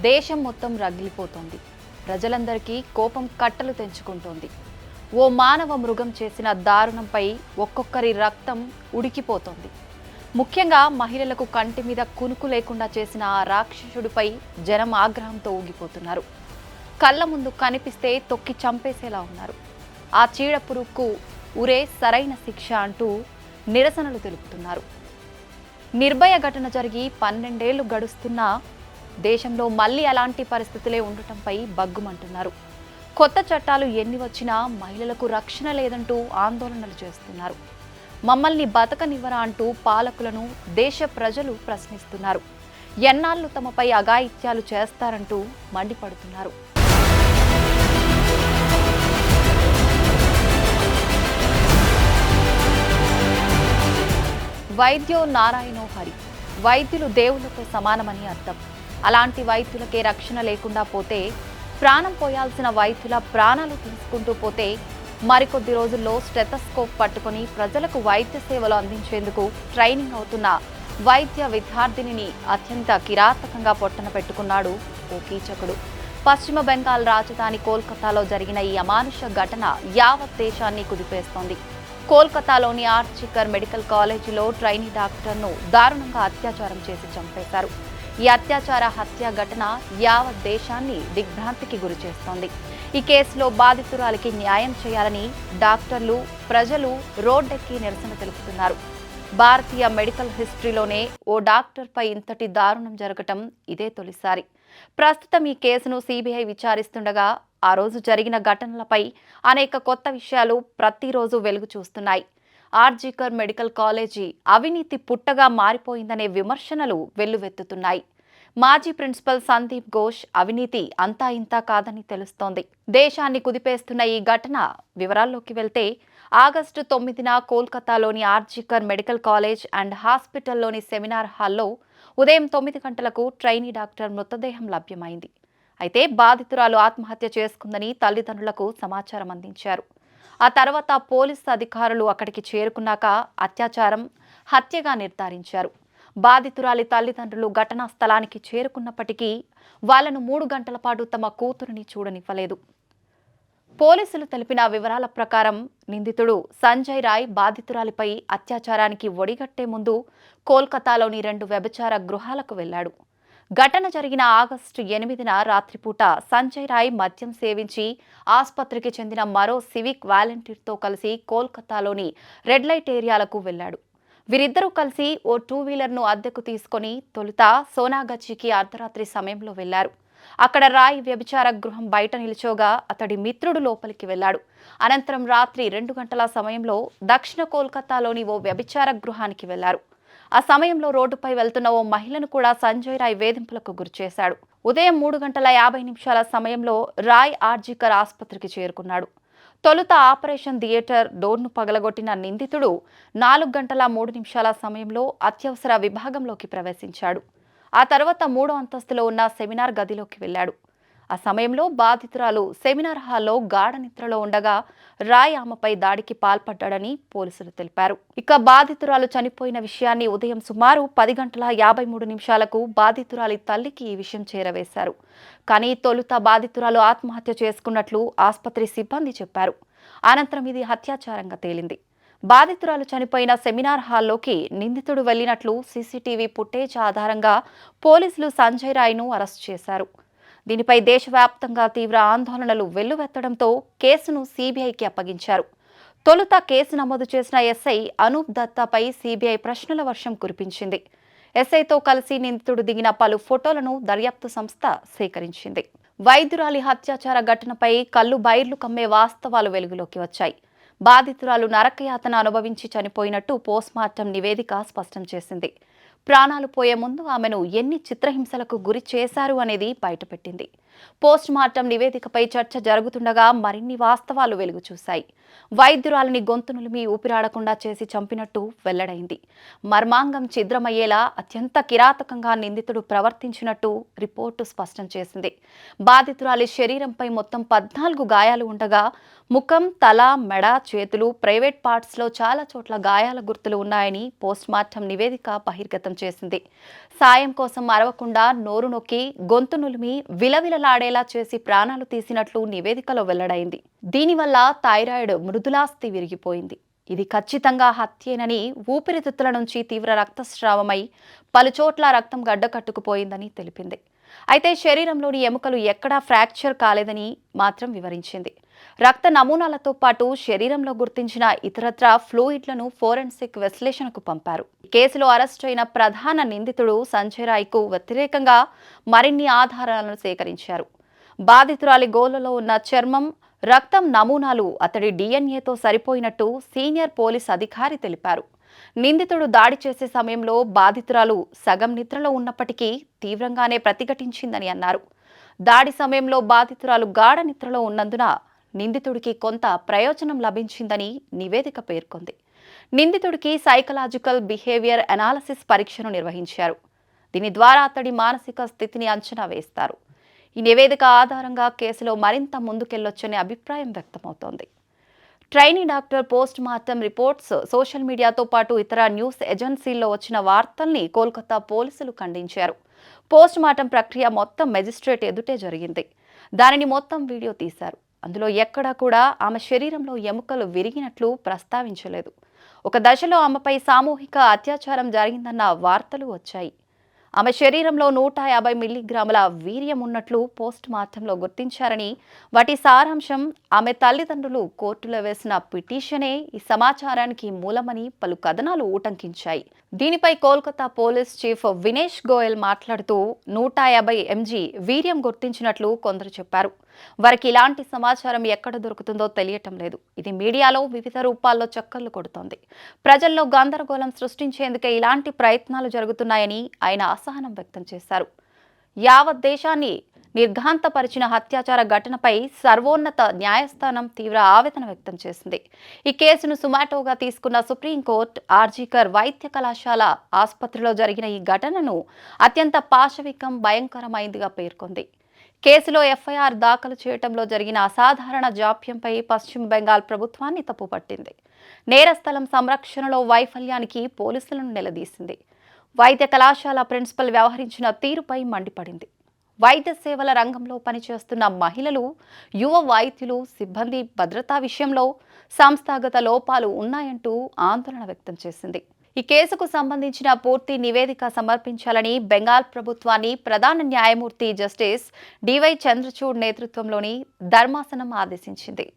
దేశం మొత్తం రగిలిపోతోంది. ప్రజలందరికీ కోపం కట్టలు తెంచుకుంటోంది. ఓ మానవ మృగం చేసిన దారుణంపై ఒక్కొక్కరి రక్తం ఉడికిపోతోంది. ముఖ్యంగా మహిళలకు కంటి మీద కునుకు లేకుండా చేసిన ఆ రాక్షసుడిపై జనం ఆగ్రహంతో ఊగిపోతున్నారు. కళ్ళ ముందు కనిపిస్తే తొక్కి చంపేసేలా ఉన్నారు. ఆ చీడపురుగుకు ఉరే సరైన శిక్ష అంటూ నిరసనలు తెలుపుతున్నారు. నిర్భయ ఘటన జరిగి 12 ఏళ్లు గడుస్తున్నా దేశంలో మళ్లీ అలాంటి పరిస్థితులే ఉండటంపై బగ్గుమంటున్నారు. కొత్త చట్టాలు ఎన్ని వచ్చినా మహిళలకు రక్షణ లేదంటూ ఆందోళనలు చేస్తున్నారు. మమ్మల్ని బతకనివ్వరా అంటూ పాలకులను దేశ ప్రజలు ప్రశ్నిస్తున్నారు. ఎన్నాళ్లు తమపై అఘాయిత్యాలు చేస్తారంటూ మండిపడుతున్నారు. వైద్యో నారాయణో హరి. వైద్యులు దేవుళ్లతో సమానమని అర్థం. అలాంటి వైద్యులకే రక్షణ లేకుండా పోతే, ప్రాణం పోయాల్సిన వైద్యుల ప్రాణాలు తీసుకుంటూ పోతే, మరికొద్ది రోజుల్లో స్టెథోస్కోప్ పట్టుకొని ప్రజలకు వైద్య సేవలు అందించేందుకు ట్రైనింగ్ అవుతున్న వైద్య విద్యార్థినిని అత్యంత కిరాతకంగా పొట్టన పెట్టుకున్నాడు ఓ కీచకుడు. పశ్చిమ బెంగాల్ రాజధాని కోల్కతాలో జరిగిన ఈ అమానుష ఘటన యావత్ దేశాన్ని కుదిపేస్తోంది. కోల్కతాలోని ఆర్జికర్ మెడికల్ కాలేజీలో ట్రైనీ డాక్టర్ను దారుణంగా అత్యాచారం చేసి చంపేశారు. ఈ అత్యాచార హత్య ఘటన యావత్ దేశాన్ని దిగ్భ్రాంతికి గురిచేస్తోంది. ఈ కేసులో బాధితురాలికి న్యాయం చేయాలని డాక్టర్లు, ప్రజలు రోడ్డెక్కి నిరసన తెలుపుతున్నారు. భారతీయ మెడికల్ హిస్టరీలోనే ఓ డాక్టర్పై ఇంతటి దారుణం జరగటం ఇదే తొలిసారి. ప్రస్తుతం ఈ కేసును సిబిఐ విచారిస్తుండగా ఆ రోజు జరిగిన ఘటనలపై అనేక కొత్త విషయాలు ప్రతిరోజు వెలుగు చూస్తున్నాయి. ఆర్జికర్ మెడికల్ కాలేజీ అవినీతి పుట్టగా మారిపోయిందనే విమర్శనలు వెల్లువెత్తుతున్నాయి. మాజీ ప్రిన్సిపల్ సందీప్ ఘోష్ అవినీతి అంతా ఇంతా కాదని తెలుస్తోంది. దేశాన్ని కుదిపేస్తున్న ఈ ఘటన వివరాల్లోకి వెళ్తే, ఆగస్టు 9న కోల్కతాలోని ఆర్జికర్ మెడికల్ కాలేజ్ అండ్ హాస్పిటల్లోని సెమినార్ హాల్లో ఉదయం 9 గంటలకు ట్రైనీ డాక్టర్ మృతదేహం లభ్యమైంది. అయితే బాధితురాలు ఆత్మహత్య చేసుకుందని తల్లిదండ్రులకు సమాచారం అందించారు. ఆ తర్వాత పోలీసు అధికారులు అక్కడికి చేరుకున్నాక అత్యాచారం, హత్యగా నిర్ధారించారు. బాధితురాలి తల్లిదండ్రులు ఘటనా స్థలానికి చేరుకున్నప్పటికీ వాళ్లను 3 గంటల పాటు తమ కూతురిని చూడనివ్వలేదు. పోలీసులు తెలిపిన వివరాల ప్రకారం నిందితుడు సంజయ్ రాయ్ బాధితురాలిపై అత్యాచారానికి ఒడిగట్టే ముందు కోల్కతాలోని 2 వ్యభిచార గృహాలకు వెళ్లాడు. ఘటన జరిగిన ఆగస్టు 8న రాత్రిపూట సంజయ్ రాయ్ మద్యం సేవించి ఆసుపత్రికి చెందిన మరో సివిక్ వాలంటీర్తో కలిసి కోల్కతాలోని రెడ్ లైట్ ఏరియాలకు వెళ్లాడు. వీరిద్దరూ కలిసి ఓ 2 వీలర్ను అద్దెకు తీసుకుని తొలుత సోనాగచ్చికి అర్ధరాత్రి సమయంలో వెళ్లారు. అక్కడ రాయ్ వ్యభిచార గృహం బయట నిల్చోగా అతడి మిత్రుడు లోపలికి వెళ్లాడు. అనంతరం రాత్రి 2 గంటల సమయంలో దక్షిణ కోల్కతాలోని ఓ వ్యభిచార గృహానికి వెళ్లారు. ఆ సమయంలో రోడ్డుపై వెళ్తున్న ఓ మహిళను కూడా సంజయ్ రాయ్ వేధింపులకు గురిచేశాడు. ఉదయం 3:50 సమయంలో రాయ్ ఆర్జికర్ ఆసుపత్రికి చేరుకున్నాడు. తొలుత ఆపరేషన్ థియేటర్ డోర్ను పగలగొట్టిన నిందితుడు 4:03 సమయంలో అత్యవసర విభాగంలోకి ప్రవేశించాడు. ఆ తర్వాత 3వ అంతస్తులో ఉన్న సెమినార్ గదిలోకి వెళ్లాడు. ఆ సమయంలో బాధితురాలు సెమినార్ హాల్లో గాఢ నిద్రలో ఉండగా రాయ్ ఆమెపై దాడికి పాల్పడ్డాడని పోలీసులు తెలిపారు. ఇక బాధితురాలు చనిపోయిన విషయాన్ని ఉదయం సుమారు 10:53 బాధితురాలి తల్లికి ఈ విషయం చేరవేశారు. కానీ తొలుత బాధితురాలు ఆత్మహత్య చేసుకున్నట్లు ఆసుపత్రి సిబ్బంది చెప్పారు. అనంతరం ఇది హత్యాచారంగా తేలింది. బాధితురాలు చనిపోయిన సెమినార్ హాల్లోకి నిందితుడు వెళ్లినట్లు సీసీటీవీ ఫుటేజ్ ఆధారంగా పోలీసులు సంజయ్ రాయ్ను అరెస్ట్ చేశారు. దీనిపై దేశవ్యాప్తంగా తీవ్ర ఆందోళనలు వెల్లువెత్తడంతో కేసును సీబీఐకి అప్పగించారు. తొలుత కేసు నమోదు చేసిన ఎస్ఐ అనూప్ దత్తాపై సీబీఐ ప్రశ్నల వర్షం కురిపించింది. ఎస్ఐతో కలిసి నిందితుడు దిగిన పలు ఫోటోలను దర్యాప్తు సంస్థ సేకరించింది. వైద్యురాలి హత్యాచార ఘటనపై కళ్ళు బైర్లు కమ్మే వాస్తవాలు వెలుగులోకి వచ్చాయి. బాధితురాలు నరకయాతన అనుభవించి చనిపోయినట్టు పోస్ట్మార్టం నివేదిక స్పష్టం చేసింది. ప్రాణాలు పోయే ముందు ఆమెను ఎన్ని చిత్రహింసలకు గురి చేశారు అనేది బయటపెట్టింది. పోస్ట్మార్టం నివేదికపై చర్చ జరుగుతుండగా మరిన్ని వాస్తవాలు వెలుగు చూశాయి. వైద్యురాలిని గొంతు నులిమి ఊపిరాడకుండా చేసి చంపినట్టు వెల్లడైంది. మర్మాంగం ఛిద్రమయ్యేలా అత్యంత కిరాతకంగా నిందితుడు ప్రవర్తించినట్టు రిపోర్టు స్పష్టం చేసింది. బాధితురాలి శరీరంపై మొత్తం 14 గాయాలు ఉండగా ముఖం, తల, మెడ, చేతులు, ప్రైవేట్ పార్ట్స్లో చాలా చోట్ల గాయాల గుర్తులు ఉన్నాయని పోస్ట్మార్టం నివేదిక బహిర్గతం చేసింది. సాయం కోసం అరవకుండా నోరు నొక్కి, గొంతు నులిమి విలవిలలాడేలా చేసి ప్రాణాలు తీసినట్లు నివేదికలో వెల్లడైంది. దీనివల్ల థైరాయిడ్ మృదులాస్థి విరిగిపోయింది. ఇది ఖచ్చితంగా హత్యేనని, ఊపిరితిత్తుల నుంచి తీవ్ర రక్తస్రావమై పలుచోట్ల రక్తం గడ్డకట్టుకుపోయిందని తెలిపింది. అయితే శరీరంలోని ఎముకలు ఎక్కడా ఫ్రాక్చర్ కాలేదని మాత్రం వివరించింది. రక్త నమూనాలతో పాటు శరీరంలో గుర్తించిన ఇతరత్రా ఫ్లూయిడ్లను ఫోరెన్సిక్ విశ్లేషణకు పంపారు. కేసులో అరెస్టు అయిన ప్రధాన నిందితుడు సంజయ్ రాయ్కు వ్యతిరేకంగా మరిన్ని ఆధారాలను సేకరించారు. బాధితురాలి గోళ్లలో ఉన్న చర్మం, రక్తం నమూనాలు అతడి డిఎన్ఏతో సరిపోయినట్టు సీనియర్ పోలీస్ అధికారి తెలిపారు. నిందితుడు దాడి చేసే సమయంలో బాధితురాలు సగం నిద్రలో ఉన్నప్పటికీ తీవ్రంగానే ప్రతిఘటించిందని అన్నారు. దాడి సమయంలో బాధితురాలు గాఢ నిద్రలో ఉన్నందున నిందితుడికి కొంత ప్రయోజనం లభించిందని నివేదిక పేర్కొంది. నిందితుడికి సైకలాజికల్ బిహేవియర్ అనాలిసిస్ పరీక్షను నిర్వహించారు. దీని ద్వారా అతడి మానసిక స్థితిని అంచనా వేస్తారు. ఈ నివేదిక ఆధారంగా కేసులో మరింత ముందుకెళ్లొచ్చనే అభిప్రాయం వ్యక్తమవుతోంది. Trainee doctor post mortem reports, social మీడియాతో పాటు ఇతర న్యూస్ ఏజెన్సీల్లో వచ్చిన వార్తల్ని కోల్కతా పోలీసులు ఖండించారు. పోస్ట్ మార్టం ప్రక్రియ మొత్తం మెజిస్ట్రేట్ ఎదుటే జరిగింది. దానిని మొత్తం వీడియో తీశారు. అందులో ఎక్కడా కూడా ఆమె శరీరంలో ఎముకలు విరిగినట్లు ప్రస్తావించలేదు. ఒక దశలో ఆమెపై సామూహిక అత్యాచారం జరిగిందన్న వార్తలు వచ్చాయి. ఆమె శరీరంలో 150 మిల్లీగ్రాముల వీర్యం ఉన్నట్లు పోస్ట్ మార్టంలో గుర్తించారని, వాటి సారాంశం ఆమె తల్లిదండ్రులు కోర్టులో వేసిన పిటిషనే ఈ సమాచారానికి మూలమని పలు కథనాలు ఊటంకించాయి. దీనిపై కోల్కతా పోలీస్ చీఫ్ వినేష్ గోయల్ మాట్లాడుతూ 150 mg వీర్యం గుర్తించినట్లు కొందరు చెప్పారు. వారికి ఇలాంటి సమాచారం ఎక్కడ దొరుకుతుందో తెలియటం లేదు. ఇది మీడియాలో వివిధ రూపాల్లో చక్కర్లు కొడుతోంది. ప్రజల్లో గందరగోళం సృష్టించేందుకే ఇలాంటి ప్రయత్నాలు జరుగుతున్నాయని ఆయన అసహనం వ్యక్తం చేశారు. యావత్ దేశాన్ని నిర్ఘాంతపరిచిన హత్యాచార ఘటనపై సర్వోన్నత న్యాయస్థానం తీవ్ర ఆవేదన వ్యక్తం చేసింది. ఈ కేసును సుమాటోగా తీసుకున్న సుప్రీంకోర్టు ఆర్జీకర్ వైద్య కళాశాల ఆసుపత్రిలో జరిగిన ఈ ఘటనను అత్యంత పాశవికం, భయంకరమైందిగా పేర్కొంది. కేసులో ఎఫ్ఐఆర్ దాఖలు చేయడంలో జరిగిన అసాధారణ జాప్యంపై పశ్చిమ బెంగాల్ ప్రభుత్వాన్ని తప్పుపట్టింది. నేరస్థలం సంరక్షణలో వైఫల్యానికి పోలీసులను నిలదీసింది. వైద్య కళాశాల ప్రిన్సిపల్ వ్యవహరించిన తీరుపై మండిపడింది. వైద్య సేవల రంగంలో పనిచేస్తున్న మహిళలు, యువ వైద్యులు, సిబ్బంది భద్రతా విషయంలో సంస్థాగత లోపాలు ఉన్నాయంటూ ఆందోళన వ్యక్తం చేసింది. ఈ కేసుకు సంబంధించిన పూర్తి నివేదిక సమర్పించాలని బెంగాల్ ప్రభుత్వాన్ని ప్రధాన న్యాయమూర్తి జస్టిస్ డివై చంద్రచూడ్ నేతృత్వంలోని ధర్మాసనం ఆదేశించింది.